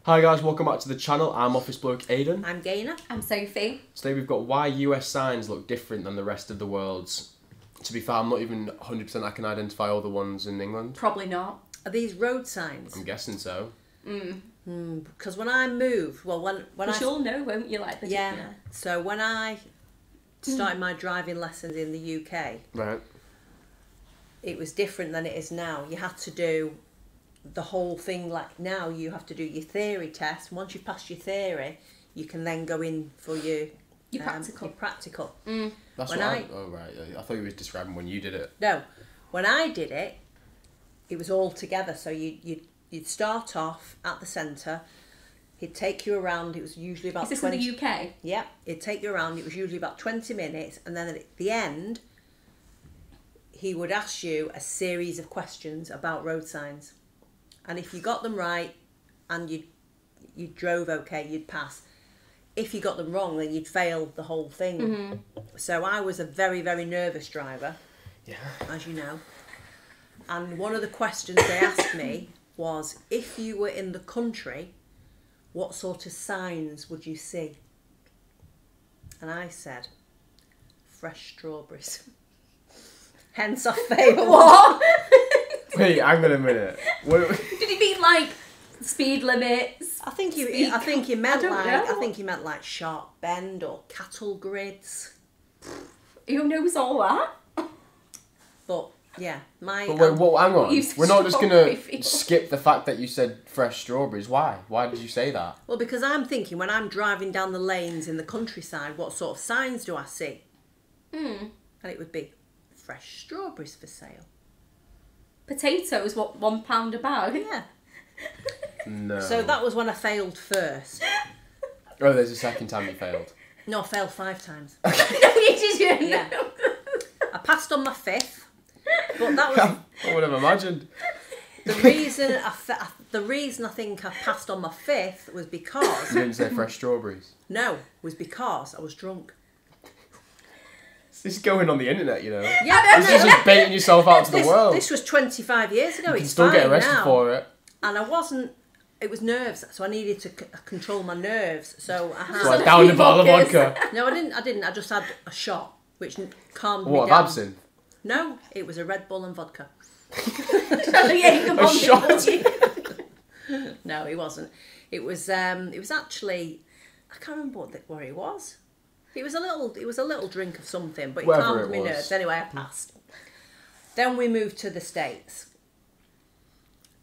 Hi guys, welcome back to the channel. I'm Office Bloke Aidan. I'm Gaynor. I'm Sophie. Today we've got why US signs look different than the rest of the world's. To be fair, I'm not even 100% I can identify all the ones in England. Probably not. Are these road signs? I'm guessing so. Because when I moved, when you'll know, won't you? Like the yeah. So when I started my driving lessons in the UK, Right. it was different than it is now. You had to do the whole thing. Like now, you have to do your theory test. Once you've passed your theory, you can then go in for your practical. That's when what oh right. I thought you were describing when you did it. No, when I did it, it was all together. So you'd start off at the centre. He'd take you around. It was usually about. Is this 20, in the UK? Yeah, he'd take you around. It was usually about 20 minutes, and then at the end, he would ask you a series of questions about road signs, and if you got them right, and you drove okay, you'd pass. If you got them wrong, then you'd fail the whole thing. So I was a very, very nervous driver, as you know. And one of the questions they asked me was, if you were in the country, what sort of signs would you see? And I said, fresh strawberries. Hence I failed. What? Wait, hang on a minute. Did he mean like speed limits? I think he meant like sharp bend or cattle grids. Who knows all that? But yeah, my. But wait, hang on. Use We're not just strawberry gonna field. skip the fact that you said fresh strawberries. Why? Why did you say that? Well, because I'm thinking when I'm driving down the lanes in the countryside, what sort of signs do I see? And it would be fresh strawberries for sale. Potatoes, what, £1 a bag? Yeah. No. So that was when I failed first. Oh, there's a second time you failed. No, I failed 5 times. No, you didn't. Yeah. I passed on my 5th, but that was I would have imagined. the reason. The reason I think I passed on my 5th was because You didn't say fresh strawberries. was because I was drunk. This is going on the internet, you know. Yeah, This is just baiting yourself out to the world. This was 25 years ago. You can It's still get fine arrested now. for it. And I wasn't. It was nerves, so I needed to control my nerves. So I had. So I downed a bottle of vodka. No, I didn't. I just had a shot, which calmed me What, down. absinthe? No, it was a Red Bull and vodka. A shot? No, it wasn't. It was actually, I can't remember what it was. It was a little drink of something, but it Whatever calmed it me was. nerves. Anyway, I passed. Then we moved to the States.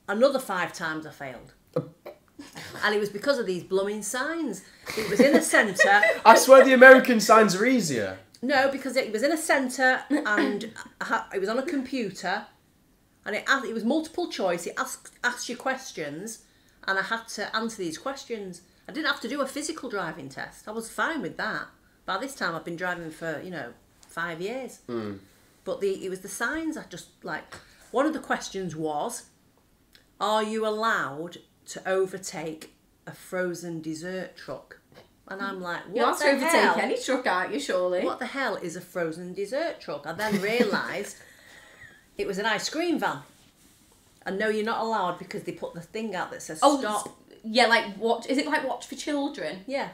Another 5 times I failed. And it was because of these blooming signs. It was in a centre. I swear the American signs are easier. No, because it was in a centre and it was on a computer, and it was multiple choice. It asked you questions, and I had to answer these questions. I didn't have to do a physical driving test. I was fine with that. By this time, I've been driving for 5 years. But it was the signs. I just one of the questions was, are you allowed to overtake a frozen dessert truck? And I'm like, what You have to the overtake hell? any truck, aren't you, surely? What the hell is a frozen dessert truck? I then realised it was an ice cream van. And no, you're not allowed because they put the thing out that says stop. Yeah, like watch. Is it like Watch for Children? Yeah.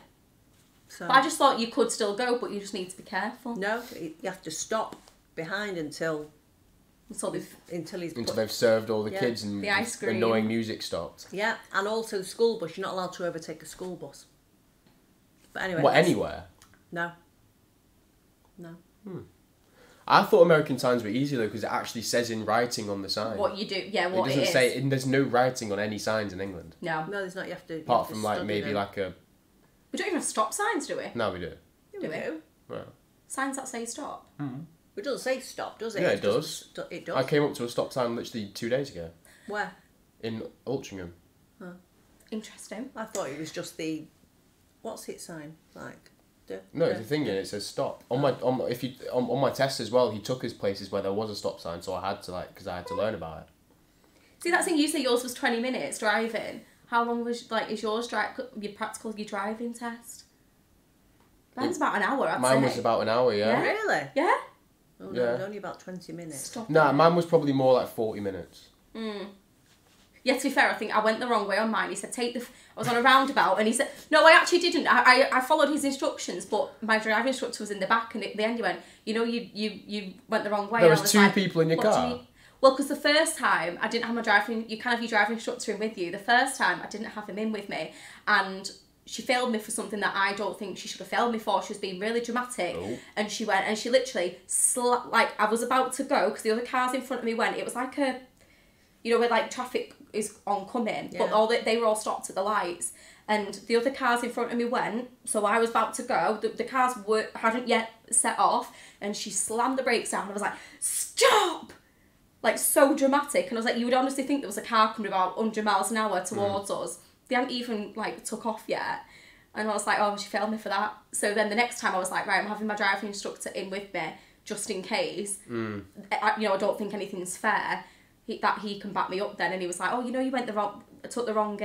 So But I just thought you could still go, but you just need to be careful. no, you have to stop behind until Until they've served all the kids and The ice cream. annoying music stopped. Yeah, and also the school bus. You're not allowed to overtake a school bus. But anyway. What, anywhere? No. I thought American signs were easier though because it actually says in writing on the sign. What you do, yeah, It what doesn't it is. say, there's no writing on any signs in England. No. No, there's not. You have to. Apart from maybe like a... We don't even have stop signs, do we? No, we do. We do. Well, Signs that say stop. It doesn't say stop, does it? Yeah, It's it just- It does. I came up to a stop sign literally 2 days ago Where? in Altrincham. Interesting. I thought it was just the. What's it sign like? No, the thing is, it says stop. On my test as well, he took us places where there was a stop sign, so I had to because I had to learn about it. See, that thing you say yours was 20 minutes driving. How long was is yours your practical, your driving test? Mine's about an hour, I'd say. Mine was about an hour, yeah. Really? Yeah? Oh, no, Yeah. it was only about 20 minutes. Stop Nah, it. mine was probably more like 40 minutes. Yeah, to be fair, I think I went the wrong way on mine. He said, I was on a roundabout, and he said, no, I actually didn't. I followed his instructions, but my driving instructor was in the back, and at the end he went, you know, you went the wrong way. There was was two like, people in your car? Well, because the first time, I didn't have my driving, you can have your driving instructor in with you. The first time, I didn't have him in with me, and she failed me for something that I don't think she should have failed me for. She was being really dramatic. Oh. And she went, and she literally, like, I was about to go, because the other cars in front of me went, it was like a, you know, where, like, traffic is oncoming, but they were all stopped at the lights. And the other cars in front of me went, so I was about to go. The cars hadn't yet set off, and she slammed the brakes down. I was like, stop! Like, so dramatic. And I was like, you would honestly think there was a car coming about 100 miles an hour towards us. They hadn't even, like, took off yet. And I was like, oh, she failed me for that. So then the next time I was like, right, I'm having my driving instructor in with me, just in case. You know, I don't think anything's fair. He can back me up then. And he was like, oh, you know, you took the wrong,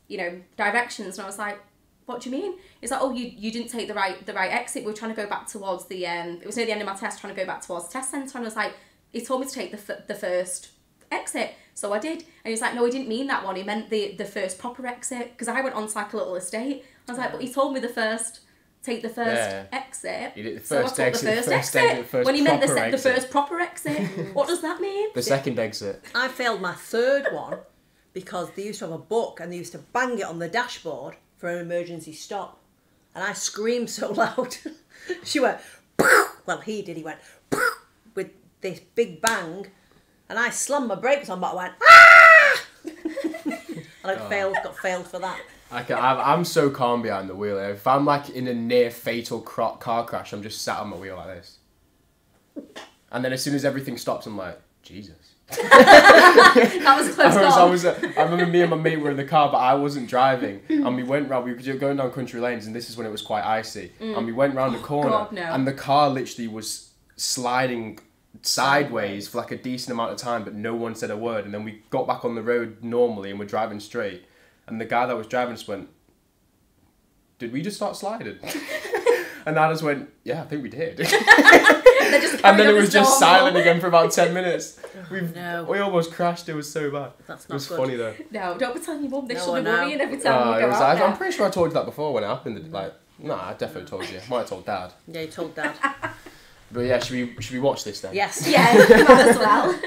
you know, directions. And I was like, what do you mean? He's like, oh, you didn't take the right exit. We were trying to go back towards the, it was near the end of my test, trying to go back towards the test centre. And I was like, he told me to take the first exit. So I did. And he was like, no, he didn't mean that one. He meant the first proper exit. Because I went on to like a little estate. I was like, but he told me take the first exit. You did the first exit. When he meant the first proper exit. What does that mean? The second exit. I failed my third one because they used to have a book and they used to bang it on the dashboard for an emergency stop. And I screamed so loud. She went, well, he went, with this big bang. And I slammed my brakes on, but I went, ah! And I got failed for that. I'm so calm behind the wheel. If I'm like in a near fatal car crash, I'm just sat on my wheel like this. And then as soon as everything stops, I'm like, Jesus. That was a close call. I remember me and my mate were in the car, but I wasn't driving. And we went round, we were going down country lanes, and this is when it was quite icy. And we went round the corner, and the car literally was sliding sideways for like a decent amount of time, but no one said a word. And then we got back on the road normally, and we're driving straight. And the guy that was driving just went, did we just start sliding? And I just went, yeah, I think we did. And then it was just silent again for about 10 minutes. We almost crashed. It was so bad. That's not It was good. funny though. No, don't be telling your mum. They shouldn't be worrying every time you go out there. I'm pretty sure I told you that before when it happened. Like, no, I definitely told you. I might have told Dad. Yeah, you told Dad. But yeah, should we watch this then? Yes. Yeah, might as well.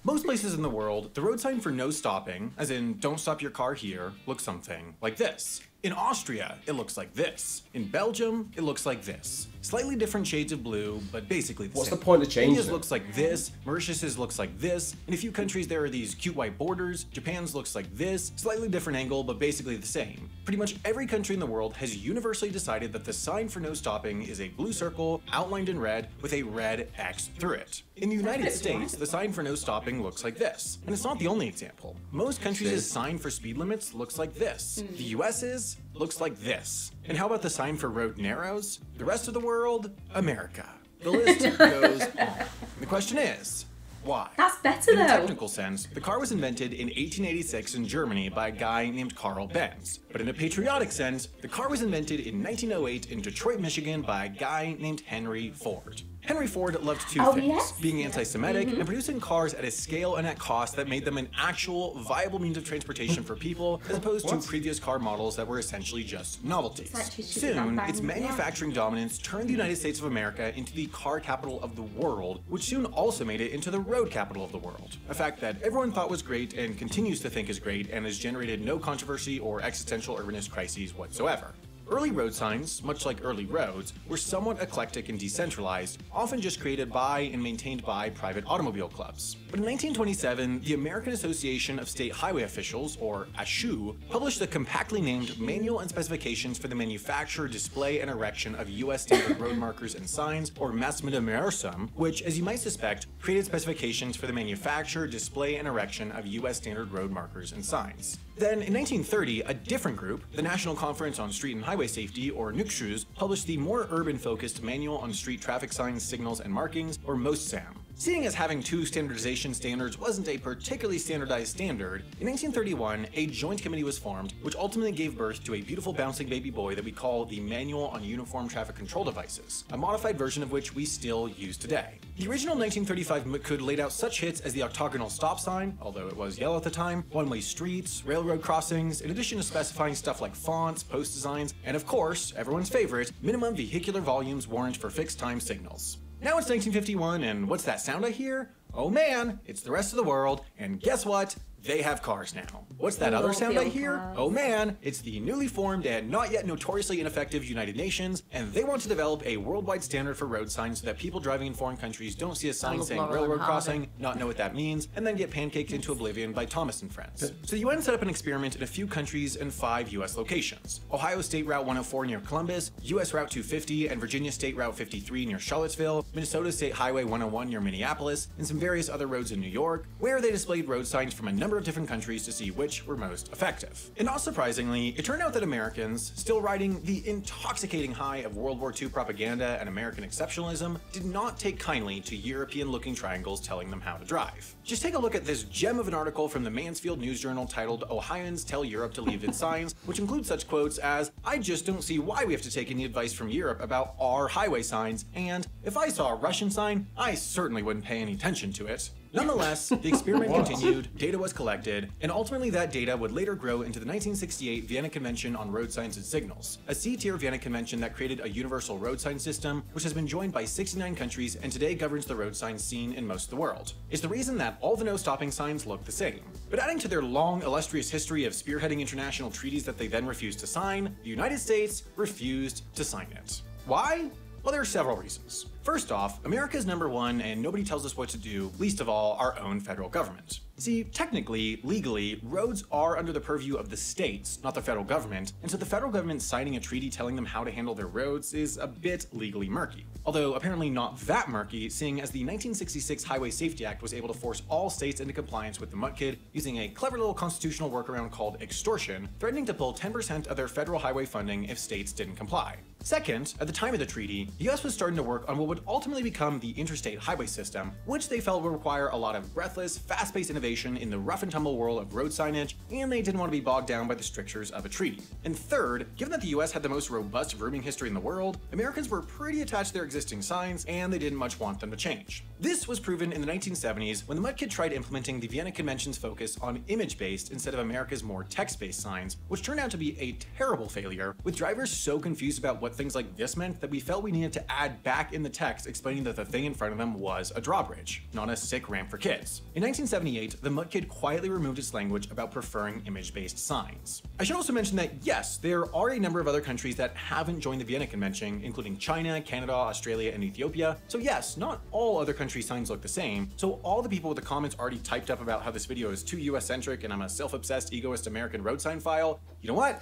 Most places in the world, the road sign for no stopping, as in don't stop your car here, looks something like this. In Austria, it looks like this. In Belgium, it looks like this. Slightly different shades of blue, but basically the same. What's the point of changing India's it? looks like this, Mauritius's looks like this. In a few countries there are these cute white borders. Japan's looks like this, slightly different angle, but basically the same. Pretty much every country in the world has universally decided that the sign for no stopping is a blue circle outlined in red with a red X through it. In the United States, the sign for no stopping looks like this. And it's not the only example. Most countries' sign for speed limits looks like this. The US's looks like this. And how about the sign for road narrows? The rest of the world, America. The list goes on. The question is, why? That's better In a though. technical sense, the car was invented in 1886 in Germany by a guy named Carl Benz. But in a patriotic sense, the car was invented in 1908 in Detroit, Michigan by a guy named Henry Ford. Henry Ford loved two things, yes. being anti-Semitic and producing cars at a scale and at cost that made them an actual viable means of transportation for people, as opposed to previous car models that were essentially just novelties. Soon, its manufacturing dominance turned the United States of America into the car capital of the world, which soon also made it into the road capital of the world. A fact that everyone thought was great and continues to think is great and has generated no controversy or existential urbanist crises whatsoever. Early road signs, much like early roads, were somewhat eclectic and decentralized, often just created by and maintained by private automobile clubs. But in 1927, the American Association of State Highway Officials, or ASHU, published the compactly named Manual and Specifications for the Manufacture, Display, and Erection of U.S. Standard Road Markers and Signs, or Massmediamersum, which, as you might suspect, created specifications for the manufacture, display, and erection of U.S. Standard Road Markers and Signs. Then, in 1930, a different group, the National Conference on Street and Highway Safety, or NUCSHUS, published the more urban-focused Manual on Street Traffic Signs, Signals, and Markings, or MOSTSAM. Seeing as having two standardization standards wasn't a particularly standardized standard, in 1931, a joint committee was formed, which ultimately gave birth to a beautiful bouncing baby boy that we call the Manual on Uniform Traffic Control Devices, a modified version of which we still use today. The original 1935 McCood laid out such hits as the octagonal stop sign, although it was yellow at the time, one-way streets, railroad crossings, in addition to specifying stuff like fonts, post designs, and of course, everyone's favorite, minimum vehicular volumes warrant for fixed time signals. Now it's 1951, and what's that sound I hear? Oh man, it's the rest of the world, and guess what? They have cars now. What's that other sound I hear? Oh man, it's the newly formed and not yet notoriously ineffective United Nations, and they want to develop a worldwide standard for road signs so that people driving in foreign countries don't see a sign saying railroad crossing, not know what that means, and then get pancaked into oblivion by Thomas and friends. So the UN set up an experiment in a few countries and 5 US locations. Ohio State Route 104 near Columbus, US Route 250 and Virginia State Route 53 near Charlottesville, Minnesota State Highway 101 near Minneapolis, and some various other roads in New York, where they displayed road signs from a number of different countries to see which were most effective. And not surprisingly, it turned out that Americans, still riding the intoxicating high of World War II propaganda and American exceptionalism, did not take kindly to European-looking triangles telling them how to drive. Just take a look at this gem of an article from the Mansfield News Journal titled "Ohioans Tell Europe to Leave Its Signs," which includes such quotes as, "I just don't see why we have to take any advice from Europe about our highway signs," and "If I saw a Russian sign, I certainly wouldn't pay any attention to it." Nonetheless, the experiment continued, data was collected, and ultimately that data would later grow into the 1968 Vienna Convention on Road Signs and Signals, a C-tier Vienna Convention that created a universal road sign system, which has been joined by 69 countries and today governs the road sign scene in most of the world. It's the reason that all the no-stopping signs look the same. But adding to their long, illustrious history of spearheading international treaties that they then refused to sign, the United States refused to sign it. Why? Well, there are several reasons. First off, America's number one and nobody tells us what to do, least of all our own federal government. See, technically, legally, roads are under the purview of the states, not the federal government, and so the federal government signing a treaty telling them how to handle their roads is a bit legally murky. Although apparently not that murky, seeing as the 1966 Highway Safety Act was able to force all states into compliance with the MUTKID using a clever little constitutional workaround called extortion, threatening to pull 10% of their federal highway funding if states didn't comply. Second, at the time of the treaty, the US was starting to work on what would ultimately become the interstate highway system, which they felt would require a lot of breathless, fast-paced innovation in the rough and tumble world of road signage, and they didn't want to be bogged down by the strictures of a treaty. And third, given that the US had the most robust grooming history in the world, Americans were pretty attached to their existing signs, and they didn't much want them to change. This was proven in the 1970s when the MUTKID tried implementing the Vienna Convention's focus on image-based instead of America's more text-based signs, which turned out to be a terrible failure, with drivers so confused about what things like this meant that we felt we needed to add back in the text explaining that the thing in front of them was a drawbridge, not a sick ramp for kids. In 1978, the MUTKID quietly removed its language about preferring image-based signs. I should also mention that yes, there are a number of other countries that haven't joined the Vienna Convention, including China, Canada, Australia, and Ethiopia, so yes, not all other countries' signs look the same, so all the people with the comments already typed up about how this video is too US-centric and I'm a self-obsessed, egoist American road sign file, you know what?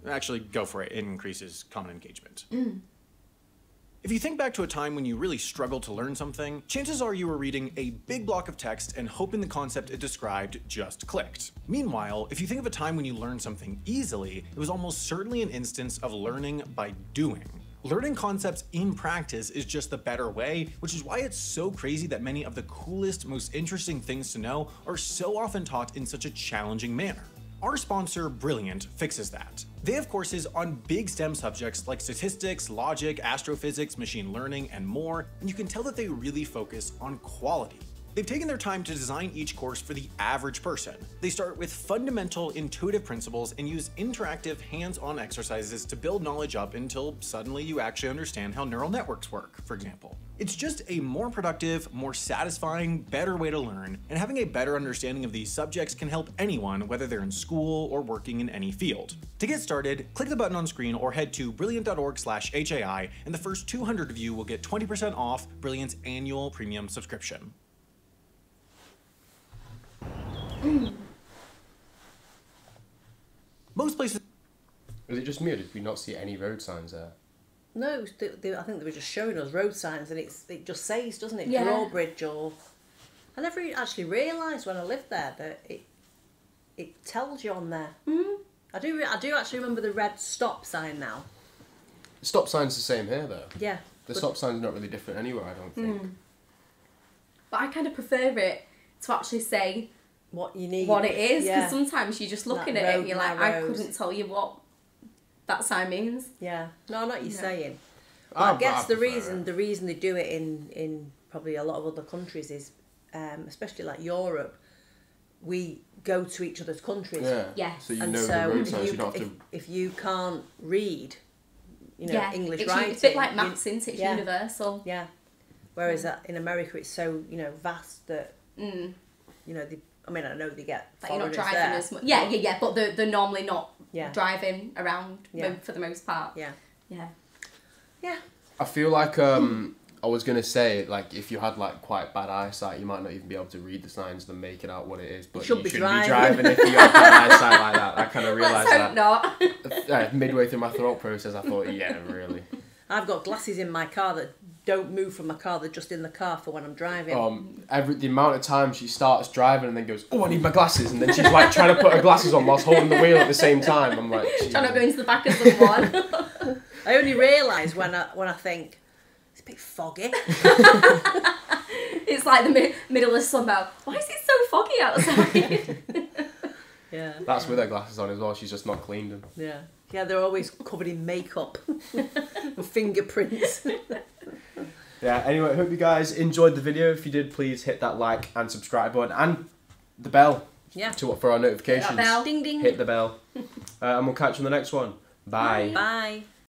Actually, go for it. It increases common engagement. If you think back to a time when you really struggled to learn something, chances are you were reading a big block of text and hoping the concept it described just clicked. Meanwhile, if you think of a time when you learned something easily, it was almost certainly an instance of learning by doing. Learning concepts in practice is just the better way, which is why it's so crazy that many of the coolest, most interesting things to know are so often taught in such a challenging manner. Our sponsor, Brilliant, fixes that. They have courses on big STEM subjects like statistics, logic, astrophysics, machine learning, and more, and you can tell that they really focus on quality. They've taken their time to design each course for the average person. They start with fundamental intuitive principles and use interactive hands-on exercises to build knowledge up until suddenly you actually understand how neural networks work, for example. It's just a more productive, more satisfying, better way to learn, and having a better understanding of these subjects can help anyone, whether they're in school or working in any field. To get started, click the button on screen or head to brilliant.org/HAI, and the first 200 of you will get 20% off Brilliant's annual premium subscription. Most places. Was it just me, or did we not see any road signs there? No, I think they were just showing us road signs, and it just says, doesn't it, yeah. drawbridge or. I never actually realised when I lived there that it tells you on there. Mm-hmm. I do actually remember the red stop sign now. The stop sign's the same here, though. Yeah. The stop sign's not really different anywhere, I don't think. But I kind of prefer it to actually say what you need, what it is, because sometimes you're just looking at it and you're like, I roads. couldn't tell you what that sign means. Yeah. No, I know what you're saying. But I guess the reason they do it in probably a lot of other countries is, especially like Europe, we go to each other's countries. Yeah. Yes. So you know the road signs. You don't have to. If you can't read, English writing, it's a bit like maths, isn't it? It's universal. Yeah. Whereas in America, it's so vast that I know they get. Like you're not driving as much. Yeah. But they're normally not driving around for the most part. Yeah. Yeah. Yeah. I feel like I was gonna say, like, if you had like quite bad eyesight, you might not even be able to read the signs and make it out what it is. But you shouldn't be driving if you have bad eyesight like that. I kind of realised that. Not. Midway through my thought process, I thought, yeah, really. I've got glasses in my car that don't move from my car. They're just in the car for when I'm driving. The amount of time she starts driving and then goes, oh, I need my glasses, and then she's like trying to put her glasses on whilst holding the wheel at the same time. I'm like, trying not to go into the back of someone. I only realise when I think it's a bit foggy. It's like the middle of summer. Why is it so foggy outside? Yeah. That's with her glasses on as well. She's just not cleaned them. Yeah. Yeah, they're always covered in makeup. Fingerprints. Yeah, anyway, I hope you guys enjoyed the video. If you did, please hit that like and subscribe button and the bell. Yeah. For our notifications. Hit that bell. Ding ding. Hit the bell. And we'll catch you on the next one. Bye. Bye.